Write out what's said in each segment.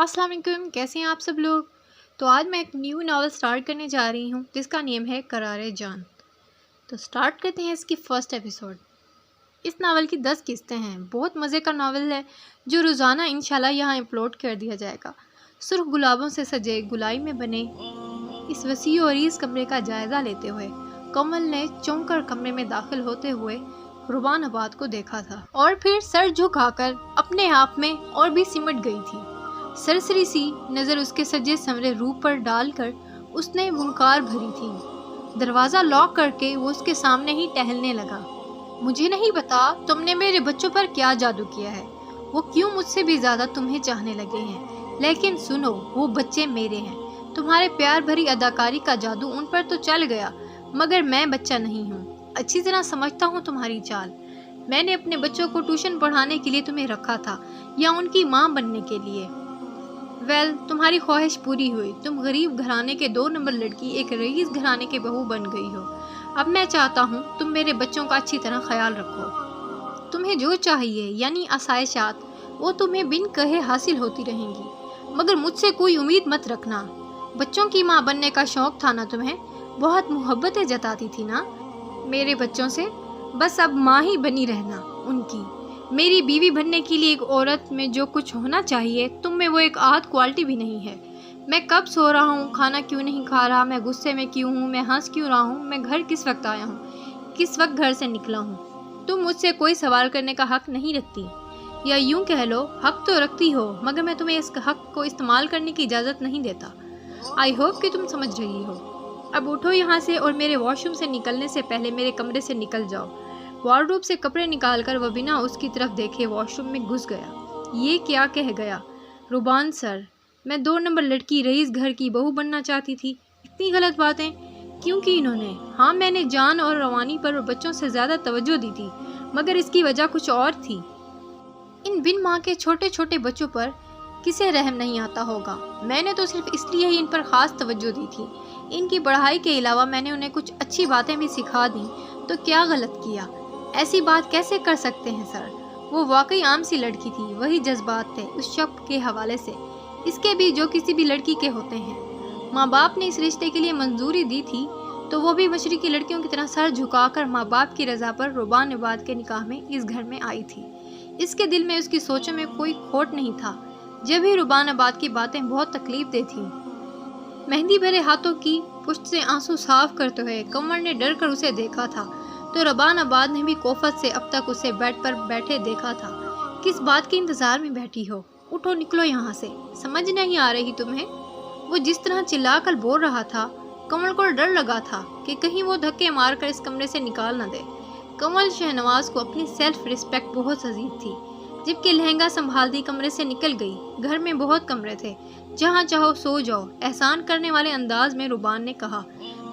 अस्सलाम वालेकुम, कैसे हैं आप सब लोग। तो आज मैं एक न्यू नावल स्टार्ट करने जा रही हूँ जिसका नेम है करारे जान। तो स्टार्ट करते हैं इसकी फ़र्स्ट एपिसोड। इस नावल की 10 किस्तें हैं। बहुत मज़े का नावल है जो रोज़ाना इंशाल्लाह यहाँ अपलोड कर दिया जाएगा। सुर्ख गुलाबों से सजे गुलाई में बने इस वसी और इस कमरे का जायज़ा लेते हुए कमल ने चौंक कर कमरे में दाखिल होते हुए रुबान आबाद को देखा था और फिर सर झुकाकर अपने आप में और भी सिमट गई थी। सरसरी सी नज़र उसके सजे संवरे रूप पर डालकर उसने मुनकार भरी थी। दरवाज़ा लॉक करके वो उसके सामने ही टहलने लगा। मुझे नहीं पता तुमने मेरे बच्चों पर क्या जादू किया है, वो क्यों मुझसे भी ज़्यादा तुम्हें चाहने लगे हैं, लेकिन सुनो, वो बच्चे मेरे हैं। तुम्हारे प्यार भरी अदाकारी का जादू उन पर तो चल गया, मगर मैं बच्चा नहीं हूँ। अच्छी तरह समझता हूँ तुम्हारी चाल। मैंने अपने बच्चों को ट्यूशन पढ़ाने के लिए तुम्हें रखा था या उनकी माँ बनने के लिए। तुम्हारी ख्वाहिश पूरी हुई। तुम गरीब घराने के 2 नंबर लड़की एक रईस घराने के बहू बन गई हो। अब मैं चाहता हूँ तुम मेरे बच्चों का अच्छी तरह ख्याल रखो। तुम्हें जो चाहिए यानी आसाइशात वो तुम्हें बिन कहे हासिल होती रहेंगी, मगर मुझसे कोई उम्मीद मत रखना। बच्चों की माँ बनने का शौक था ना तुम्हें, बहुत मोहब्बतें जताती थी ना मेरे बच्चों से, बस अब माँ ही बनी रहना उनकी। मेरी बीवी बनने के लिए एक औरत में जो कुछ होना चाहिए तुम में वो एक आध क्वालिटी भी नहीं है। मैं कब सो रहा हूँ, खाना क्यों नहीं खा रहा, मैं गुस्से में क्यों हूँ, मैं हंस क्यों रहा हूँ, मैं घर किस वक्त आया हूँ, किस वक्त घर से निकला हूँ, तुम मुझसे कोई सवाल करने का हक नहीं रखती। या यूँ कह लो, हक तो रखती हो, मगर मैं तुम्हें इस हक को इस्तेमाल करने की इजाज़त नहीं देता। आई होप कि तुम समझ रही हो। अब उठो यहाँ से और मेरे वॉशरूम से निकलने से पहले मेरे कमरे से निकल जाओ। वार्डरोब से कपड़े निकालकर वह बिना उसकी तरफ देखे वॉशरूम में घुस गया। ये क्या कह गया? रुबान सर, मैं 2 नंबर लड़की रईस घर की बहू बनना चाहती थी। इतनी गलत बातें क्यों की इन्होंने? हाँ, मैंने जान और रवानी पर बच्चों से ज़्यादा तवज्जो दी थी, मगर इसकी वजह कुछ और थी। इन बिन माँ के छोटे छोटे बच्चों पर किसे रहम नहीं आता होगा। मैंने तो सिर्फ इसलिए ही इन पर ख़ास तवज्जो दी थी। इनकी पढ़ाई के अलावा मैंने उन्हें कुछ अच्छी बातें भी सिखा दी, तो क्या गलत किया? ऐसी बात कैसे कर सकते हैं सर? वो वाकई आम सी लड़की थी, वही जज्बात थे उस शब्द के हवाले से, इसके भी जो किसी भी लड़की के होते हैं। माँ बाप ने इस रिश्ते के लिए मंजूरी दी थी तो वो भी मशरकी लड़कियों की तरह सर झुकाकर माँ बाप की रजा पर रुबान आबाद के निकाह में इस घर में आई थी। इसके दिल में, उसकी सोचों में कोई खोट नहीं था। जब भी रुबान आबाद की बातें बहुत तकलीफ दे थी। मेहंदी भरे हाथों की पुष्ट से आंसू साफ करते हुए कमर ने डर कर उसे देखा था, तो रुबान आबाद ने भी कोफत से अब तक उसे बेड पर बैठे देखा था। किस बात के इंतजार में बैठी हो? उठो, निकलो यहाँ से। समझ नहीं आ रही तुम्हें? वो जिस तरह चिल्लाकर बोल रहा था, कमल को डर लगा था कि कहीं वो धक्के मारकर इस कमरे से निकाल न दे। कमल शहनवाज को अपनी सेल्फ रिस्पेक्ट बहुत अजीज थी। जबकि लहंगा संभाल दी कमरे से निकल गई। घर में बहुत कमरे थे, जहाँ चाहो सो जाओ, एहसान करने वाले अंदाज में रुबान ने कहा।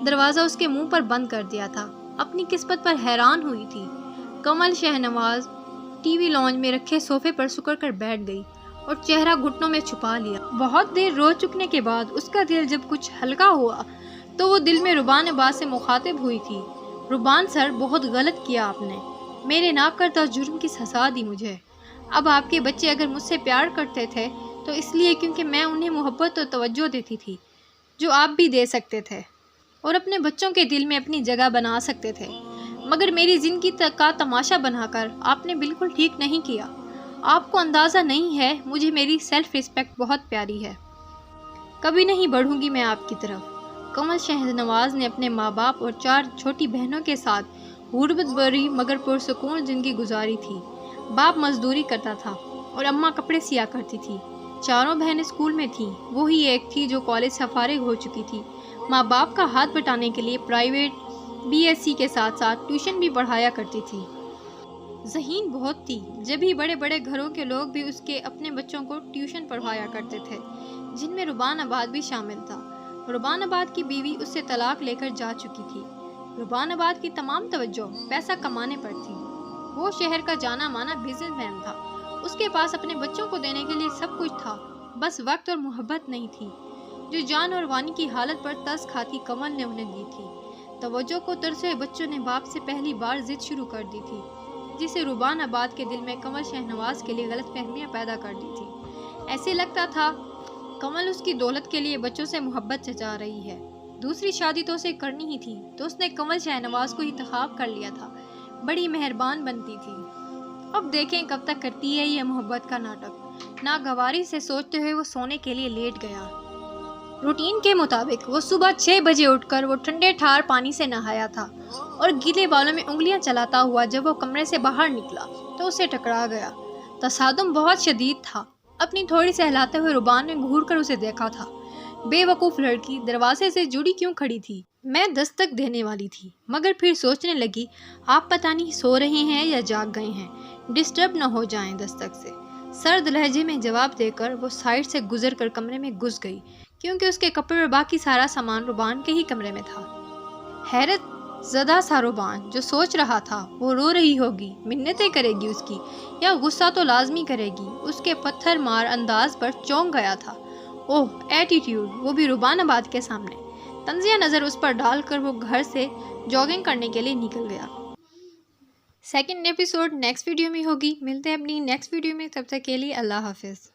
दरवाज़ा उसके मुंह पर बंद कर दिया था। अपनी किस्मत पर हैरान हुई थी। कमल शहनवाज टीवी लॉन्ज में रखे सोफे पर सुकड़ कर बैठ गई और चेहरा घुटनों में छुपा लिया। बहुत देर रो चुकने के बाद उसका दिल जब कुछ हल्का हुआ तो वो दिल में रुबान आबाद से मुखातिब हुई थी। रुबान सर, बहुत गलत किया आपने। मेरे ना करता जुर्म की सजा दी मुझे। अब आपके बच्चे अगर मुझसे प्यार करते थे तो इसलिए क्योंकि मैं उन्हें मोहब्बत और तवज्जो देती थी जो आप भी दे सकते थे और अपने बच्चों के दिल में अपनी जगह बना सकते थे, मगर मेरी ज़िंदगी का तमाशा बनाकर आपने बिल्कुल ठीक नहीं किया। आपको अंदाज़ा नहीं है, मुझे मेरी सेल्फ रिस्पेक्ट बहुत प्यारी है। कभी नहीं बढ़ूंगी मैं आपकी तरफ। कमल शहनवाज ने अपने माँ बाप और 4 छोटी बहनों के साथ गुर्बत भरी मगर पुरसुकून ज़िंदगी गुजारी थी। बाप मजदूरी करता था और अम्मा कपड़े सिया करती थी। 4 बहनें स्कूल में थीं, वही एक थी जो कॉलेज से फारिग हो चुकी थी। माँ बाप का हाथ बटाने के लिए प्राइवेट बीएससी के साथ साथ ट्यूशन भी पढ़ाया करती थी। ज़हीन बहुत थी, जब भी बड़े बड़े घरों के लोग भी उसके अपने बच्चों को ट्यूशन पढ़ाया करते थे, जिनमें रुबान आबाद भी शामिल था। रुबान आबाद की बीवी उससे तलाक लेकर जा चुकी थी। रुबान आबाद की तमाम तवज्जो पैसा कमाने पर थी। वो शहर का जाना माना बिजनेसमैन था। उसके पास अपने बच्चों को देने के लिए सब कुछ था, बस वक्त और मोहब्बत नहीं थी, जो जान और वानी की हालत पर तस खाती कमल ने उन्हें दी थी। तवज्जो को तरसे बच्चों ने बाप से पहली बार जिद शुरू कर दी थी, जिसे रुबान आबाद के दिल में कमल शहनवाज के लिए गलत फहमियाँ पैदा कर दी थी। ऐसे लगता था کمل اس کی دولت کے لیے بچوں سے محبت جتا رہی ہے۔ دوسری شادی تو اسے کرنی ہی تھی تو اس نے کمل شہنواز کو انتخاب کر لیا تھا، بڑی مہربان بنتی تھی۔ اب دیکھیں کب تک کرتی ہے یہ محبت کا ناٹک۔ ناگواری سے سوچتے ہوئے وہ سونے کے لیے لیٹ گیا۔ روٹین کے مطابق وہ صبح 6 بجے اٹھ کر وہ ٹھنڈے ٹھار پانی سے نہایا تھا اور گیلے بالوں میں انگلیاں چلاتا ہوا جب وہ کمرے سے باہر نکلا تو اسے ٹکرا گیا۔ تصادم بہت شدید تھا۔ اپنی تھوڑی سہلاتے ہوئے ربان نے گھور کر اسے دیکھا تھا۔ بے وقوف لڑکی دروازے سے جڑی کیوں کھڑی تھی؟ میں دستک دینے والی تھی، مگر پھر سوچنے لگی آپ پتہ نہیں سو رہے ہیں یا جاگ گئے ہیں، ڈسٹرب نہ ہو جائیں دستک سے۔ سرد لہجے میں جواب دے کر وہ سائڈ سے گزر کر کمرے میں گھس گئی، کیونکہ اس کے کپڑے اور باقی سارا سامان ربان کے ہی کمرے میں تھا۔ حیرت زدہ سا ربان جو سوچ رہا تھا وہ رو رہی ہوگی، منتیں کرے گی اس کی، یا غصہ تو لازمی کرے گی، اس کے پتھر مار انداز پر چونک گیا تھا۔ اوہ ایٹیٹیوڈ، وہ بھی ربان آباد کے سامنے۔ طنزیہ نظر اس پر ڈال کر وہ گھر سے جاگنگ کرنے کے لیے نکل گیا۔ سیکنڈ ایپیسوڈ نیکسٹ ویڈیو میں ہوگی۔ ملتے ہیں اپنی نیکسٹ ویڈیو میں، تب تک کے لیے اللہ حافظ۔